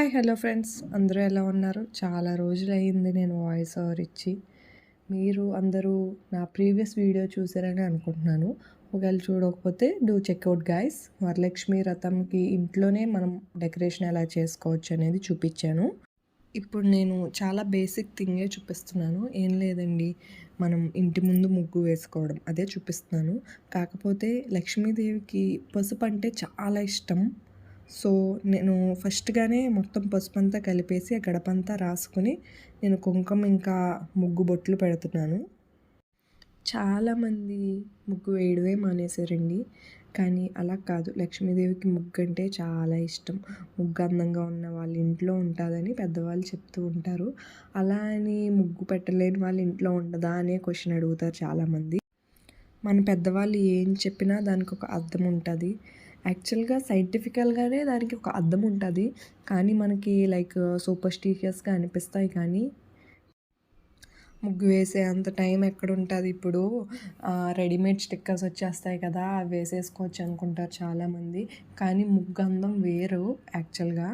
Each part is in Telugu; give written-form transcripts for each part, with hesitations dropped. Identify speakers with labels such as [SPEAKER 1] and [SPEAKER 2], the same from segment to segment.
[SPEAKER 1] హాయ్ హలో ఫ్రెండ్స్, అందరూ ఎలా ఉన్నారు? చాలా రోజులయ్యింది నేను వాయిస్ ఓవర్ ఇచ్చి. మీరు అందరూ నా ప్రీవియస్ వీడియో చూసారని అనుకుంటున్నాను. ఒకవేళ చూడకపోతే డూ చెక్అవుట్ గైస్. వరలక్ష్మి వ్రతంకి ఇంట్లోనే మనం డెకరేషన్ ఎలా చేసుకోవచ్చు అనేది చూపించాను. ఇప్పుడు నేను చాలా బేసిక్ థింగే చూపిస్తున్నాను. ఏం లేదండి, మనం ఇంటి ముందు ముగ్గు వేసుకోవడం అదే చూపిస్తున్నాను. కాకపోతే లక్ష్మీదేవికి పసుపు అంటే చాలా ఇష్టం. సో నేను ఫస్ట్‌గానే మొత్తం పసుపంతా కలిపేసి ఆ గడపంతా రాసుకొని నేను కుంకుమ ఇంకా ముగ్గు బొట్లు పెడుతున్నాను. చాలామంది ముగ్గు వేయడమే మానేశారండి. కానీ అలా కాదు, లక్ష్మీదేవికి ముగ్గు అంటే చాలా ఇష్టం. ముగ్గు అందంగా ఉన్న వాళ్ళ ఇంట్లో ఉంటుందని పెద్దవాళ్ళు చెప్తూ ఉంటారు. అలా అని ముగ్గు పెట్టలేని వాళ్ళ ఇంట్లో ఉండదా అనే క్వశ్చన్ అడుగుతారు చాలామంది. మన పెద్దవాళ్ళు ఏం చెప్పినా దానికి ఒక అర్థం ఉంటుంది. యాక్చువల్గా సైంటిఫికల్గానే దానికి ఒక అర్థం ఉంటుంది. కానీ మనకి లైక్ సూపర్స్టిషియస్గా అనిపిస్తాయి. కానీ ముగ్గు వేసే అంత టైం ఎక్కడుంటుంది ఇప్పుడు. రెడీమేడ్ స్టిక్కర్స్ వచ్చేస్తాయి కదా, అవి వేసేసుకోవచ్చు అనుకుంటారు చాలామంది. కానీ ముగ్గు అందం వేరు యాక్చువల్గా.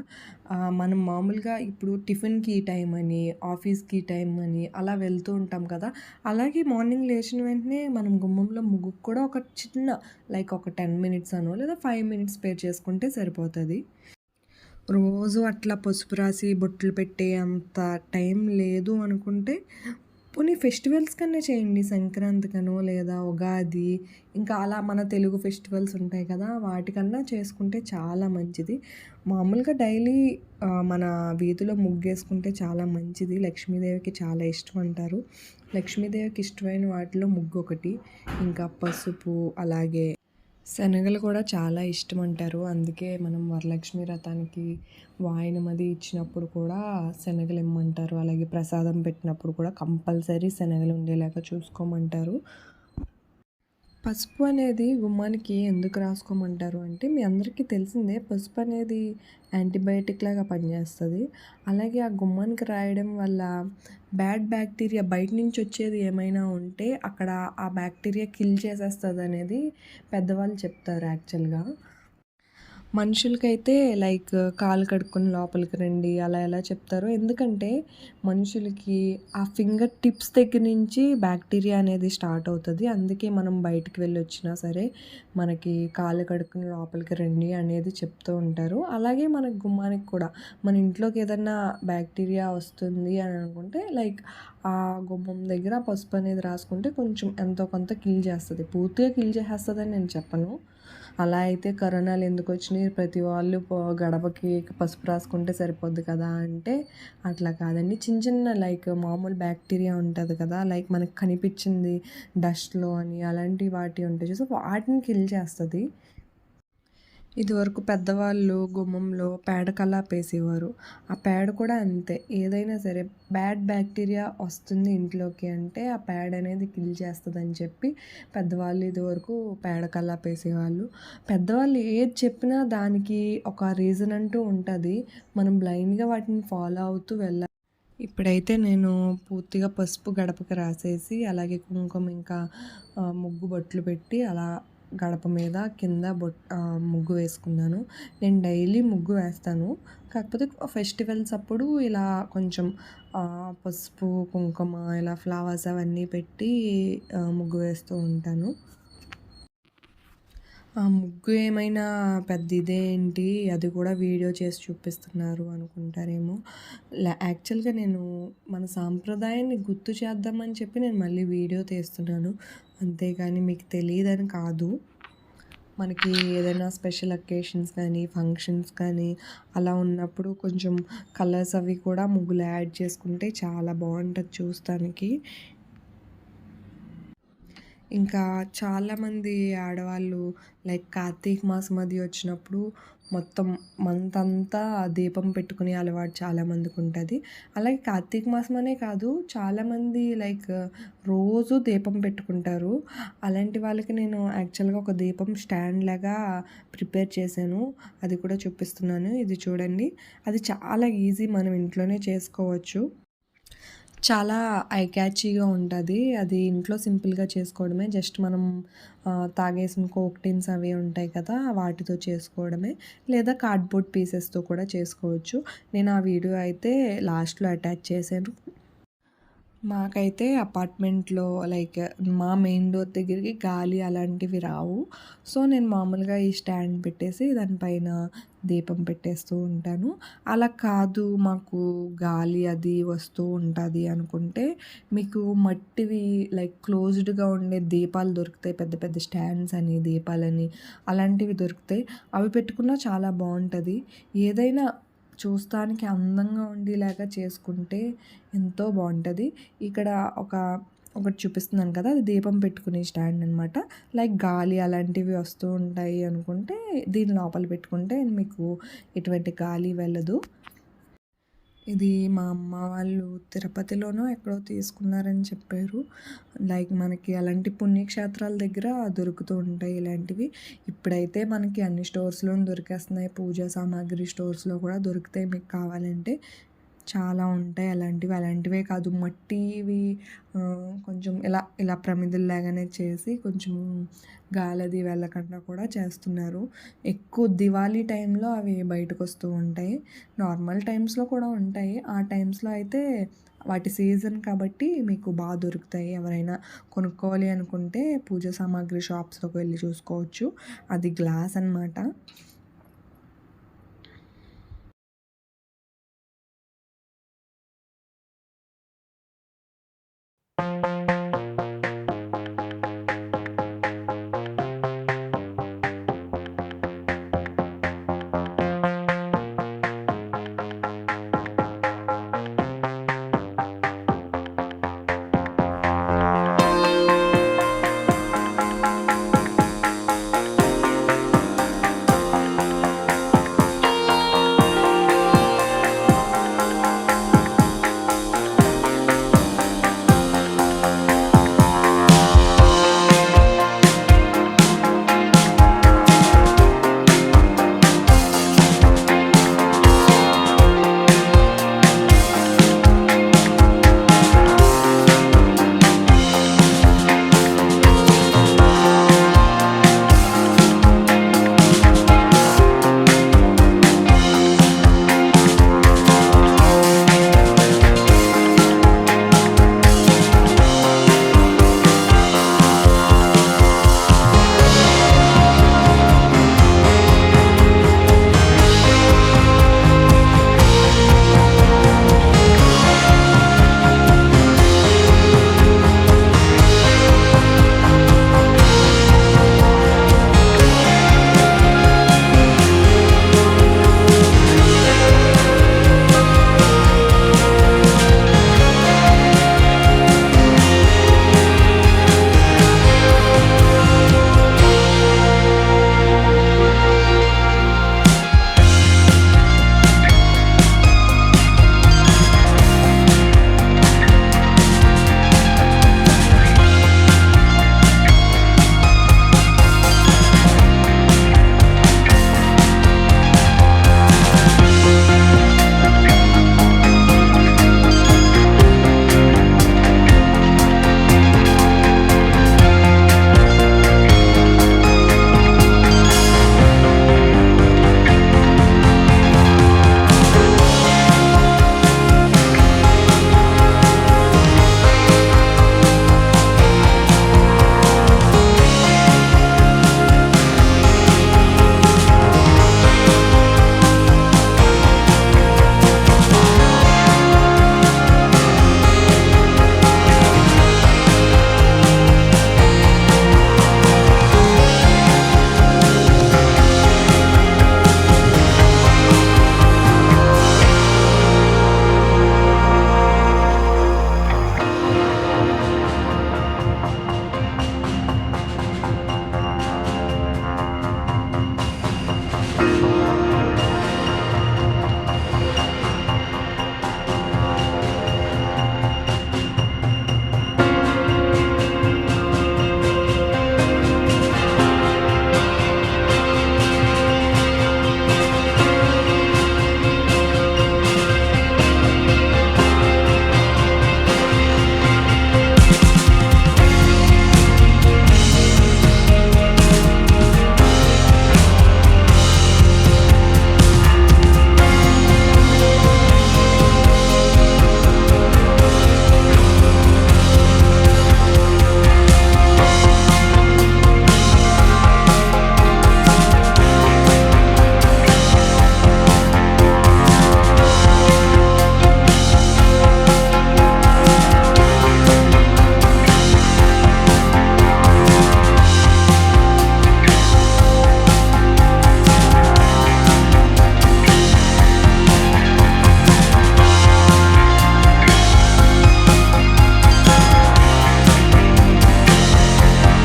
[SPEAKER 1] మనం మామూలుగా ఇప్పుడు టిఫిన్కి టైం అని, ఆఫీస్కి టైం అని అలా వెళ్తూ ఉంటాం కదా. అలాగే మార్నింగ్ లేచిన వెంటనే మనం గుమ్మంలో ముగ్గుకు కూడా ఒక చిన్న లైక్ ఒక 10 మినిట్స్ అనో లేదా 5 మినిట్స్ స్పేర్ చేసుకుంటే సరిపోతుంది. రోజు అట్లా పసుపు రాసి బొట్లు పెట్టే అంత టైం లేదు అనుకుంటే పోనీ ఫెస్టివల్స్ కన్నా చేయండి. సంక్రాంతికనో లేదా ఉగాది, ఇంకా అలా మన తెలుగు ఫెస్టివల్స్ ఉంటాయి కదా, వాటికన్నా చేసుకుంటే చాలా మంచిది. మామూలుగా డైలీ మన వీధిలో ముగ్గేసుకుంటే చాలా మంచిది. లక్ష్మీదేవికి చాలా ఇష్టం అంటారు. లక్ష్మీదేవికి ఇష్టమైన వాటిలో ముగ్గు ఒకటి. ఇంకా పసుపు, అలాగే శనగలు కూడా చాలా ఇష్టం అంటారు. అందుకే మనం వరలక్ష్మి వ్రతానికి వాయనం అది ఇచ్చినప్పుడు కూడా శనగలు ఇమ్మంటారు. అలాగే ప్రసాదం పెట్టినప్పుడు కూడా కంపల్సరీ శనగలు ఉండేలాగా చూసుకోమంటారు. పసుపు అనేది గుమ్మానికి ఎందుకు రాసుకోమంటారు అంటే, మీ అందరికీ తెలిసిందే పసుపు అనేది యాంటీబయాటిక్ లాగా పనిచేస్తుంది. అలాగే ఆ గుమ్మానికి రాయడం వల్ల బ్యాడ్ బ్యాక్టీరియా బయట నుంచి వచ్చేది ఏమైనా ఉంటే అక్కడ ఆ బ్యాక్టీరియా కిల్ చేసేస్తుంది అనేది పెద్దవాళ్ళు చెప్తారు యాక్చువల్గా. మనుషులకైతే లైక్ కాళ్ళు కడుక్కొని లోపలికి రండి అలా ఎలా చెప్తారో, ఎందుకంటే మనుషులకి ఆ ఫింగర్ టిప్స్ దగ్గర నుంచి బ్యాక్టీరియా అనేది స్టార్ట్ అవుతుంది. అందుకే మనం బయటికి వెళ్ళి వచ్చినా సరే మనకి కాళ్ళు కడుక్కొని లోపలికి రండి అనేది చెప్తూ ఉంటారు. అలాగే మన గుమ్మానికి కూడా మన ఇంట్లోకి ఏదన్నా బ్యాక్టీరియా వస్తుంది అని అనుకుంటే లైక్ ఆ గుమ్మం దగ్గర పసుపు అనేది రాసుకుంటే కొంచెం ఎంతో కొంత కిల్ చేస్తుంది. పూర్తిగా కిల్ చేసేస్తుందని నేను చెప్పను. అలా అయితే కరోనాలు ఎందుకు వచ్చినాయి, ప్రతి వాళ్ళు గడపకి పసుపు రాసుకుంటే సరిపోద్ది కదా అంటే అట్లా కాదండి. చిన్న చిన్న లైక్ మామూలు బ్యాక్టీరియా ఉంటుంది కదా, లైక్ మనకు కనిపించింది డస్ట్లో అని అలాంటి వాటి ఉంటాయి చూసి వాటిని కిల్ చేస్తుంది. ఇదివరకు పెద్దవాళ్ళు గుమ్మంలో పేడ కల్లాపేసేవారు. ఆ పేడ కూడా అంతే, ఏదైనా సరే బ్యాడ్ బ్యాక్టీరియా వస్తుంది ఇంట్లోకి అంటే ఆ పేడ అనేది కిల్ చేస్తుందని చెప్పి పెద్దవాళ్ళు ఇదివరకు పేడ కల్లాపేసేవాళ్ళు. పెద్దవాళ్ళు ఏది చెప్పినా దానికి ఒక రీజన్ అంటూ ఉంటుంది. మనం బ్లైండ్గా వాటిని ఫాలో అవుతూ వెళ్ళాలి. ఇప్పుడైతే నేను పూర్తిగా పసుపు గడపకి రాసేసి అలాగే కుంకుమ ఇంకా ముగ్గు బొట్లు పెట్టి అలా గడప మీద కింద ముగ్గు వేసుకున్నాను. నేను డైలీ ముగ్గు వేస్తాను. కాకపోతే ఫెస్టివల్స్ అప్పుడు ఇలా కొంచెం పసుపు కుంకుమ ఇలా ఫ్లవర్స్ అవన్నీ పెట్టి ముగ్గు వేస్తూ ఉంటాను. ఆ ముగ్గు ఏమైనా పెద్ద ఇదేంటి, అది కూడా వీడియో చేసి చూపిస్తున్నారు అనుకుంటారేమో. యాక్చువల్గా నేను మన సాంప్రదాయాన్ని గుర్తు చేద్దామని చెప్పి నేను మళ్ళీ వీడియో తీస్తున్నాను. అంతేగాని మీకు తెలియదని కాదు. మనకి ఏదైనా స్పెషల్ అకేషన్స్ కానీ ఫంక్షన్స్ కానీ అలా ఉన్నప్పుడు కొంచెం కలర్స్ అవి కూడా ముగ్గులు యాడ్ చేసుకుంటే చాలా బాగుంటుంది చూస్తానికి. ఇంకా చాలామంది ఆడవాళ్ళు లైక్ కార్తీక మాసం అది వచ్చినప్పుడు మొత్తం మంత్ అంతా దీపం పెట్టుకునే అలవాటు చాలామందికి ఉంటుంది. అలాగే కార్తీక మాసం అనే కాదు, చాలామంది లైక్ రోజు దీపం పెట్టుకుంటారు. అలాంటి వాళ్ళకి నేను యాక్చువల్గా ఒక దీపం స్టాండ్ లాగా ప్రిపేర్ చేశాను. అది కూడా చూపిస్తున్నాను. ఇది చూడండి, అది చాలా ఈజీ, మనం ఇంట్లోనే చేసుకోవచ్చు. చాలా ఐ క్యాచీగా ఉంటది. అది ఇంట్లో సింపుల్‌గా చేసుకోవడమే. జస్ట్ మనం తాగేసిన కోక్ టిన్స్ అవి ఉంటాయి కదా! వాటితో చేసుకోవడమే. లేదా కార్డ్‌బోర్డ్ పీసెస్‌తో కూడా చేసుకోవచ్చు. నేను ఆ వీడియో అయితే లాస్ట్‌లో అటాచ్ చేశాను. మాకైతే అపార్ట్మెంట్‌లో లైక్ మా మెయిన్ డోర్ దగ్గరికి గాలి అలాంటివి రావు. సో, నేను మామూలుగా ఈ స్టాండ్ పెట్టేసి దానిపైన దీపం పెట్టేస్తూ ఉంటాను. అలా కాదు మాకు గాలి అది వస్తూ ఉంటది అనుకుంటే, మీకు మట్టివి లైక్ క్లోజ్డ్‌గా ఉండే దీపాలు దొరుకుతాయి. పెద్ద పెద్ద స్టాండ్స్ అని, దీపాలని అలాంటివి దొరుకుతాయి. అవి పెట్టుకున్నా చాలా బావుంటది. ఏదైనా చూస్తానికి అందంగా ఉండేలాగా చేసుకుంటే ఎంతో బావుంటది. ఇక్కడ ఒక ఒకటి చూపిస్తున్నాను కదా! అది దీపం పెట్టుకునే స్టాండ్ అనమాట. లైక్ గాలి అలాంటివి వస్తూ ఉంటాయి అనుకుంటే, దీని లోపల పెట్టుకుంటే మీకు ఎటువంటి గాలి వెళ్ళదు. ఇది మా అమ్మ వాళ్ళు తిరుపతిలోనో ఎక్కడో తీసుకున్నారని చెప్పారు. లైక్ మనకి అలాంటి పుణ్యక్షేత్రాల దగ్గర దొరుకుతూ ఉంటాయి ఇలాంటివి. ఇప్పుడైతే మనకి అన్ని స్టోర్స్‌లోను దొరికేస్తున్నాయి. పూజా సామాగ్రి స్టోర్స్‌లో కూడా దొరుకుతాయి మీకు కావాలంటే. చాలా ఉంటాయి అలాంటివి. అలాంటివే కాదు మట్టివి కొంచెం ఇలా ఇలా ప్రమిదల్లాగానే చేసి కొంచెం గాలది వెళ్ళకుండా కూడా చేస్తున్నారు. ఎక్కువ దివాళీ టైంలో అవి బయటకొస్తూ ఉంటాయి. నార్మల్ టైమ్స్‌లో కూడా ఉంటాయి. ఆ టైమ్స్‌లో అయితే వాటి సీజన్ కాబట్టి మీకు దొరుకుతాయి. ఎవరైనా కొనుక్కోవాలి అనుకుంటే పూజ సామాగ్రి షాప్స్‌లోకి వెళ్లి చూసుకోవచ్చు. అది గ్లాస్ అనమాట.